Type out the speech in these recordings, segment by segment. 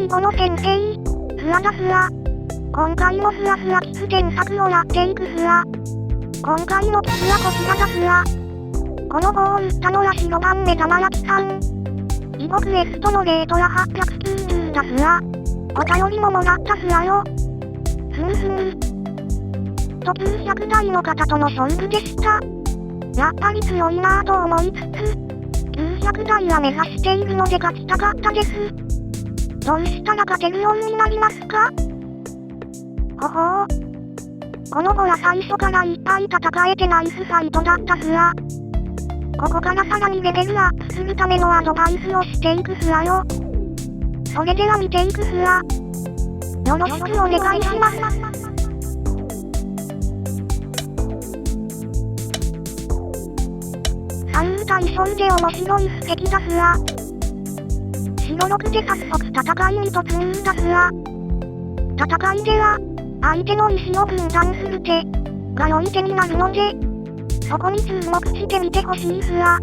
最後の先生。スラだスラ。今回もスラスラキス検索をやっていくスラ。今回のキスはこちらだスラ。この棒を打ったのは白番目玉焼きさん。囲碁クエストのレートは890だスラ。お便りももらったスラよ。ふむふむ。と900代の方との勝負でした。やっぱり強いなぁと思いつつ、900代は目指しているので勝ちたかったです。どうしたら勝てるようになりますか？ほほう。この子は最初からいっぱい戦えてナイスファイトだったスラ。ここからさらにレベルアップするためのアドバイスをしていくスラよ。それでは見ていくスラ。よろしくお願いします。左右対称で面白い布石だスラ。白6で早速戦いに突入だスラ。戦いでは、相手の石を分断する手が良い手になるので、そこに注目してみてほしいスラ。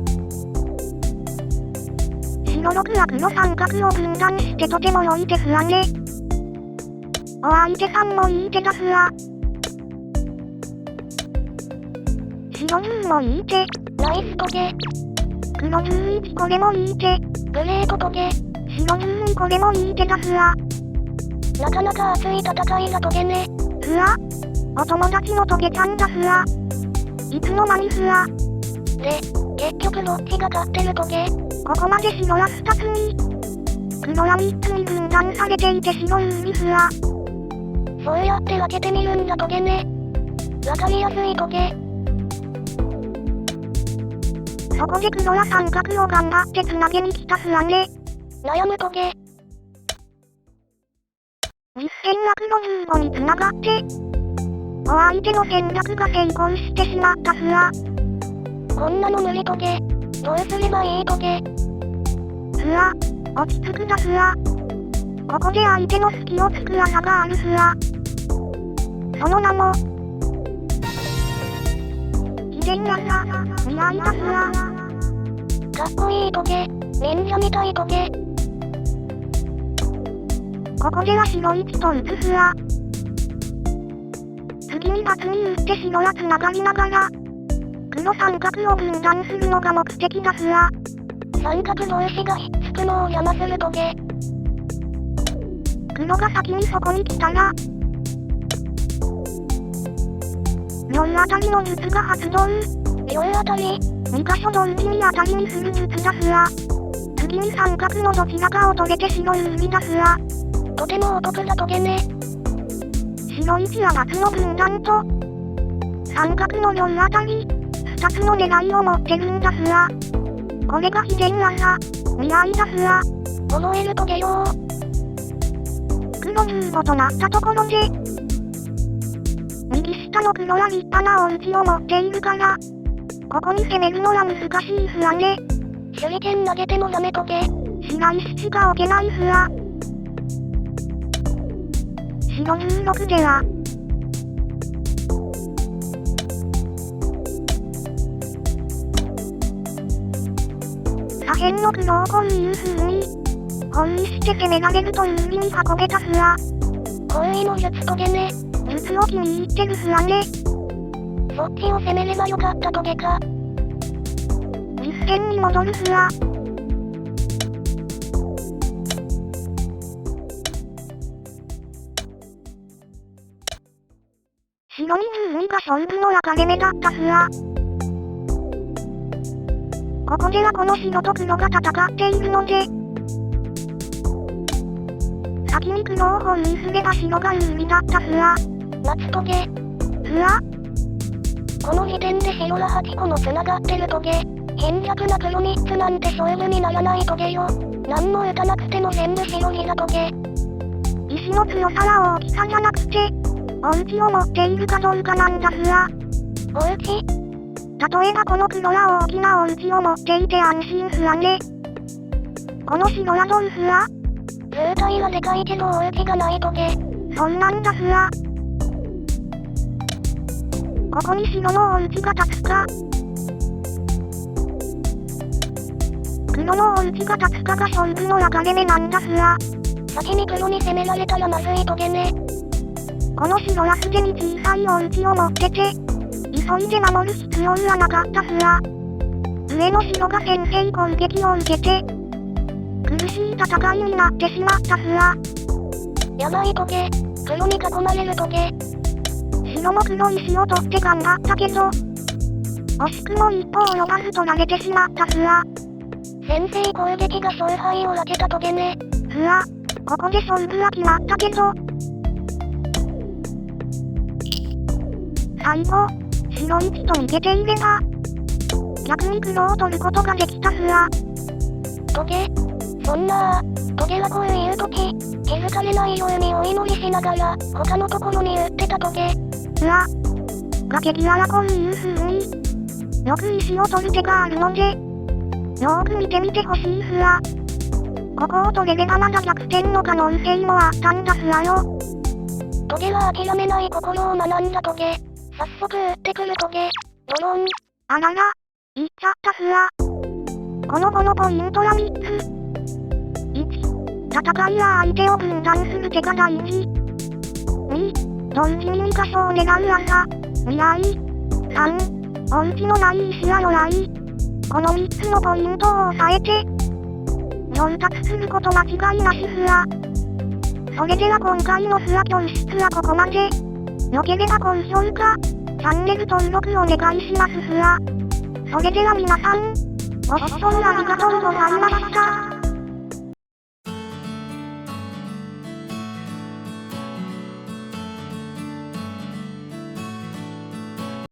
白6は黒三角を分断してとても良い手スラね。お相手さんもいい手だスラ。白10もいい手。ナイストゲ。黒11これもいい手。グレートトゲ。白12これもいい手だスラ。なかなか熱い戦いがトゲね。スラ。お友達のトゲちゃんだスラ。いつの間にスラ。で、結局どっちが勝ってるトゲ。ここまで白は2つに。黒は3つに分断されていて白有利スラ。そうやって分けてみるんだトゲね。わかりやすいトゲ。そこで黒は三角を頑張ってつなげに来たスラね。悩むトゲ。実戦は黒15につながって、お相手の戦略が成功してしまったスラ。こんなの無理トゲ。どうすればいいトゲ。スラ、落ち着くだスラ。ここで相手の隙を突く技があるスラ。その名も、秘伝技、見合いだスラ。かっこいいトゲ、忍者みたいトゲ。ここでは白1と打つスラ。次にバツに打って白はつながりながら、黒三角を分断するのが目的だスラ。三角同士がひっつくのを邪魔するトゲ。黒が先にそこに来たら、両あたりの術が発動。両あたり、2箇所同時にあたりにする術だスラ。次に三角のどちらかを取れて白有利だスラ。とてもお得だトゲね。白1は×の分断と、三角の両あたり、2つの狙いを持ってるんだスラ。これが秘伝技、見合いだスラ。覚えるトゲよ。黒15となったところで、右下の黒は立派な大内を持っているから、ここに攻めるのは難しいスラね。手裏剣投げてもダメトゲ。白石しか置けないスラ。白16では、左辺の黒をこういう風に、包囲して攻められると有利に運べたスラ。包囲の術トゲね。術を気に入ってるスラね。そっちを攻めればよかったトゲか。実戦に戻るスラ。白22が勝負の分かれ目だったスラ。ここではこの白と黒が戦っているので、先に黒を包囲すれば白が有利だったスラ。夏トゲ。スラ。この時点で白は8個も繋がってるトゲ。貧弱な黒3つなんて勝負にならないトゲよ。何も打たなくても全部白ギラトゲ。石の強さは大きさじゃなくて、お家を持っているかどうかなんだスラ。お家？例えばこの黒は大きなお家を持っていて安心スラね。この白はどうスラ？図体はでかいけどお家がないトゲ。そんなんだスラ。ここに白のお家が立つか、黒のお家が立つかが勝負の分かれ目なんだスラ。先に黒に攻められたらまずいトゲね。この城はすでに小さいお家を持ってて、急いで守る必要はなかったすら。上の城が先制攻撃を受けて、苦しい戦いになってしまったすら。やばいトゲ、黒に囲まれるトゲ。白も黒石を取って頑張ったけど、惜しくも一歩及ばず取られてしまったすら。先制攻撃が勝敗を分けたトゲね。すら、ここで勝負は決まったけど、最後、白1と逃げていれば、逆に黒を取ることができたすら。トゲ、そんなトゲはこういう時、気づかれないようにお祈りしながら、他のところに打ってたトゲ。すら、崖際はこういう風に、よく石を取る手があるので、よーく見てみてほしいすら。ここを取れればまだ逆転の可能性もあったんだすらよ。トゲは諦めない心を学んだトゲ。早速打ってくるトゲ。ドロン。あらら、いっちゃったすら。このポイントは3つ。1、戦いや相手を分断する手が大事。2、同時に2箇所を狙う朝、未来。3、お家のない石や鎧。この3つのポイントを押さえて、上達すること間違いなしすら。それでは今回のスラ教室はここまで。よければ高評価、チャンネル登録お願いしますすら。それでは皆さん、ご視聴ありがとうございました。